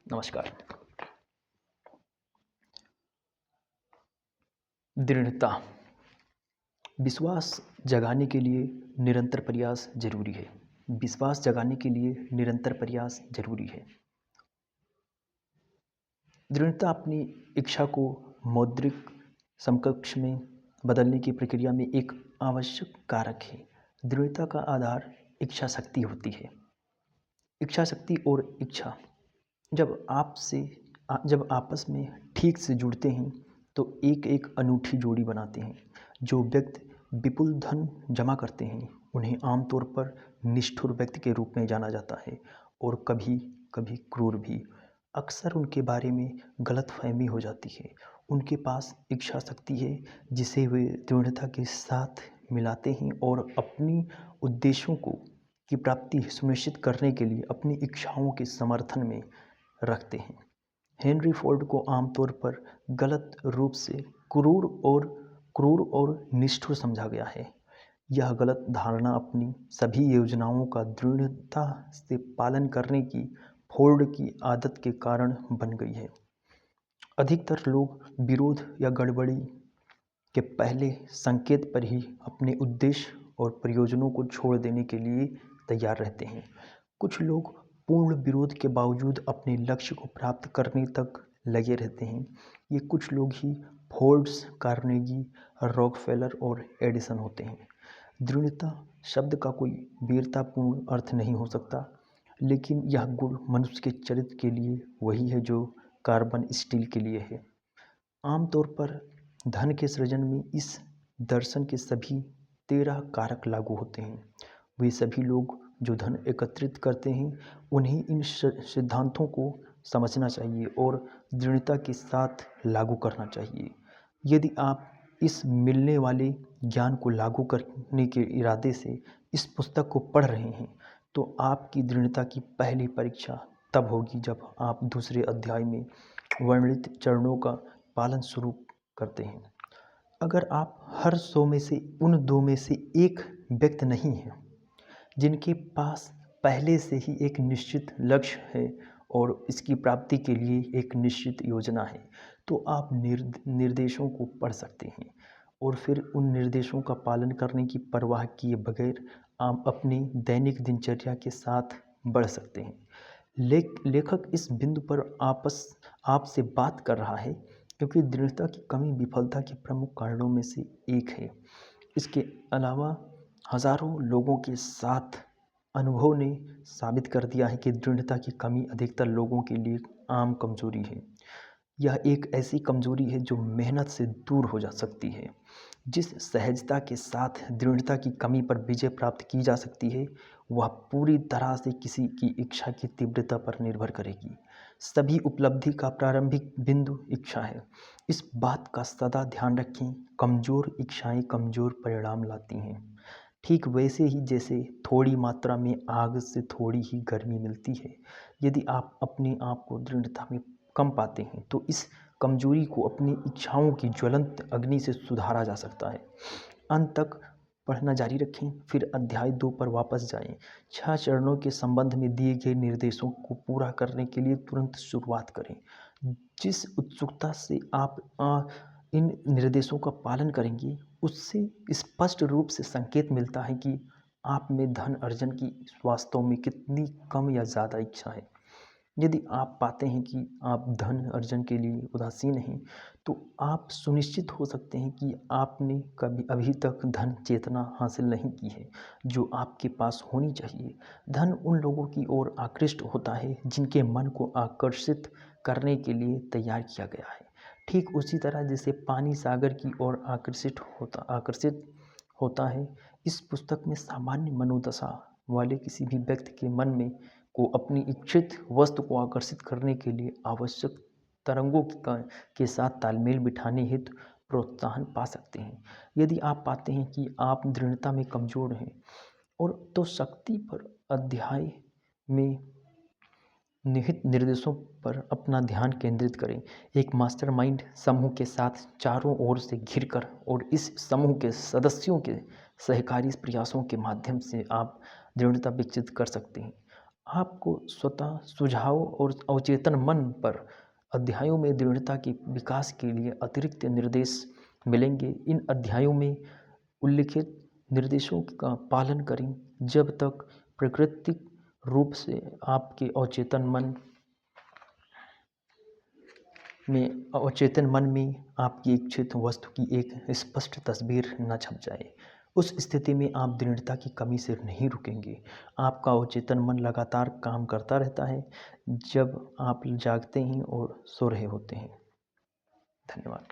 नमस्कार। दृढ़ता, विश्वास जगाने के लिए निरंतर प्रयास ज़रूरी है। विश्वास जगाने के लिए निरंतर प्रयास ज़रूरी है। दृढ़ता अपनी इच्छा को मौद्रिक समकक्ष में बदलने की प्रक्रिया में एक आवश्यक कारक है। दृढ़ता का आधार इच्छा शक्ति होती है। इच्छा शक्ति और इच्छा जब आपस में ठीक से जुड़ते हैं तो एक अनूठी जोड़ी बनाते हैं। जो व्यक्ति विपुल धन जमा करते हैं उन्हें आमतौर पर निष्ठुर व्यक्ति के रूप में जाना जाता है और कभी कभी क्रूर भी। अक्सर उनके बारे में गलतफहमी हो जाती है। उनके पास इच्छा शक्ति है जिसे वे दृढ़ता के साथ मिलाते हैं और अपनी उद्देश्यों की प्राप्ति सुनिश्चित करने के लिए अपनी इच्छाओं के समर्थन में रखते हैं। हेनरी फोर्ड को आमतौर पर गलत रूप से क्रूर और निष्ठुर समझा गया है। यह गलत धारणा अपनी सभी योजनाओं का दृढ़ता से पालन करने की फोर्ड की आदत के कारण बन गई है। अधिकतर लोग विरोध या गड़बड़ी के पहले संकेत पर ही अपने उद्देश्य और प्रयोजनों को छोड़ देने के लिए तैयार रहते हैं। कुछ लोग पूर्ण विरोध के बावजूद अपने लक्ष्य को प्राप्त करने तक लगे रहते हैं। ये कुछ लोग ही फोर्ड्स, कार्नेगी, रॉकफेलर और एडिसन होते हैं। दृढ़ता शब्द का कोई वीरतापूर्ण अर्थ नहीं हो सकता, लेकिन यह गुण मनुष्य के चरित्र के लिए वही है जो कार्बन स्टील के लिए है। आमतौर पर धन के सृजन में इस दर्शन के सभी 13 कारक लागू होते हैं। वे सभी लोग जो धन एकत्रित करते हैं उन्हें इन सिद्धांतों को समझना चाहिए और दृढ़ता के साथ लागू करना चाहिए। यदि आप इस मिलने वाले ज्ञान को लागू करने के इरादे से इस पुस्तक को पढ़ रहे हैं तो आपकी दृढ़ता की पहली परीक्षा तब होगी जब आप दूसरे अध्याय में वर्णित चरणों का पालन शुरू करते हैं। अगर आप हर 100 में से उन 2 में से एक व्यक्ति नहीं हैं जिनके पास पहले से ही एक निश्चित लक्ष्य है और इसकी प्राप्ति के लिए एक निश्चित योजना है, तो आप निर्देशों को पढ़ सकते हैं और फिर उन निर्देशों का पालन करने की परवाह किए बगैर आप अपनी दैनिक दिनचर्या के साथ बढ़ सकते हैं। लेखक इस बिंदु पर आपसे बात कर रहा है क्योंकि दृढ़ता की कमी विफलता के प्रमुख कारणों में से एक है। इसके अलावा हजारों लोगों के साथ अनुभव ने साबित कर दिया है कि दृढ़ता की कमी अधिकतर लोगों के लिए आम कमजोरी है। यह एक ऐसी कमजोरी है जो मेहनत से दूर हो जा सकती है। जिस सहजता के साथ दृढ़ता की कमी पर विजय प्राप्त की जा सकती है वह पूरी तरह से किसी की इच्छा की तीव्रता पर निर्भर करेगी। सभी उपलब्धि का प्रारंभिक बिंदु इच्छा है। इस बात का सदा ध्यान रखें, कमज़ोर इच्छाएं कमज़ोर परिणाम लाती हैं। ठीक वैसे ही जैसे थोड़ी मात्रा में आग से थोड़ी ही गर्मी मिलती है। यदि आप अपने आप को दृढ़ता में कम पाते हैं तो इस कमजोरी को अपनी इच्छाओं की ज्वलंत अग्नि से सुधारा जा सकता है। अंत तक पढ़ना जारी रखें, फिर अध्याय 2 पर वापस जाएं। 6 चरणों के संबंध में दिए गए निर्देशों को पूरा करने के लिए तुरंत शुरुआत करें। जिस उत्सुकता से आप इन निर्देशों का पालन करेंगे उससे स्पष्ट रूप से संकेत मिलता है कि आप में धन अर्जन की वास्तव में कितनी कम या ज़्यादा इच्छा है। यदि आप पाते हैं कि आप धन अर्जन के लिए उदासीन हैं तो आप सुनिश्चित हो सकते हैं कि आपने कभी अभी तक धन चेतना हासिल नहीं की है जो आपके पास होनी चाहिए। धन उन लोगों की ओर आकृष्ट होता है जिनके मन को आकर्षित करने के लिए तैयार किया गया है। ठीक उसी तरह जैसे पानी सागर की ओर आकर्षित होता है। इस पुस्तक में सामान्य मनोदशा वाले किसी भी व्यक्ति के मन में को अपनी इच्छित वस्तु को आकर्षित करने के लिए आवश्यक तरंगों के साथ तालमेल बिठाने हेतु प्रोत्साहन पा सकते हैं। यदि आप पाते हैं कि आप दृढ़ता में कमजोर हैं और तो शक्ति पर अध्याय में निहित निर्देशों पर अपना ध्यान केंद्रित करें। एक मास्टरमाइंड समूह के साथ चारों ओर से घिरकर और इस समूह के सदस्यों के सहकारी प्रयासों के माध्यम से आप दृढ़ता विकसित कर सकते हैं। आपको स्वतः सुझाव और अवचेतन मन पर अध्यायों में दृढ़ता के विकास के लिए अतिरिक्त निर्देश मिलेंगे। इन अध्यायों में उल्लिखित निर्देशों का पालन करें जब तक प्राकृतिक रूप से आपके अवचेतन मन में आपकी इच्छित वस्तु की एक स्पष्ट तस्वीर न छप जाए। उस स्थिति में आप दृढ़ता की कमी से नहीं रुकेंगे। आपका अवचेतन मन लगातार काम करता रहता है जब आप जागते हैं और सो रहे होते हैं। धन्यवाद।